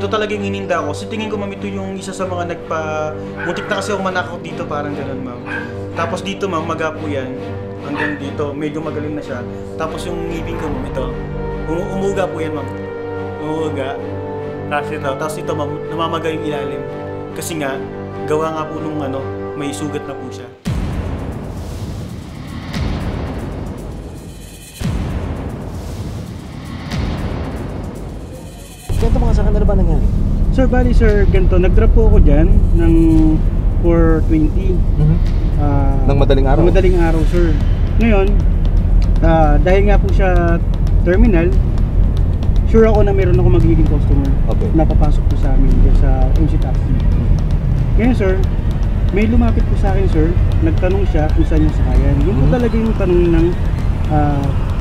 Ito talaga yung hininda ko. Kasi tingin ko ma'am, ito yung isa sa mga mutik na kasi ako manakaw dito, parang ganun ma'am. Tapos dito ma'am, maga po yan. Hanggang dito, medyo magaling na siya. Tapos yung ngipin ko ma'am, ito. Umuga po yan ma'am. Umuga. Tapos ito ma'am, namamaga yung ilalim. Kasi nga, gawa nga po nung may sugat na po siya. Ganito mga sa kanila ba nangyari? Sir, bali sir, ganito, nag-drop po ako dyan ng 4:20. Ng madaling araw? Ng madaling araw, sir. Ngayon, dahil nga po siya terminal, sure ako na meron ako magiging customer na papasok po sa amin dyan sa MC Taxi. Ngayon sir, may lumapit po sa akin sir, nagtanong siya kung saan yung sakayan. Yun po talaga yung tanong ng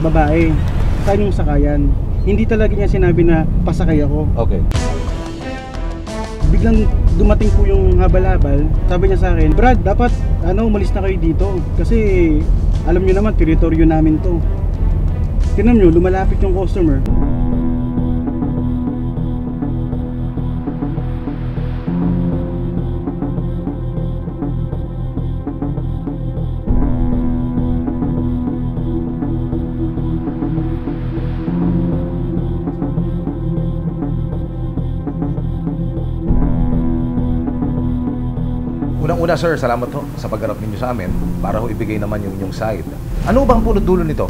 babae, saan yung sakayan. Hindi talaga niya sinabi na pasakay ako. Okay. Biglang dumating po yung habal-habal. Sabi niya sa akin, Brad, dapat umalis na kayo dito. Kasi alam niyo naman, teritoryo namin to. Tingnan niyo, lumalapit yung customer. Unang-una sir, salamat ho sa pagharap ninyo sa amin para ho ibigay naman yung inyong side. Ano bang punot dulo nito?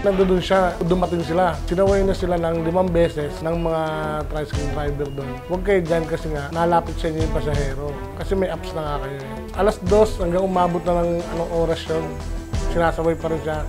Nandoon siya, dumating sila. Sinaway na sila ng 5 beses ng mga tricycle driver doon. Huwag kayo dyan kasi nga nalapit sa inyo yung pasahero. Kasi may apps na nga kayo. Alas 2 hanggang umabot na ng anong oras yun. Sinasaway pa rin siya.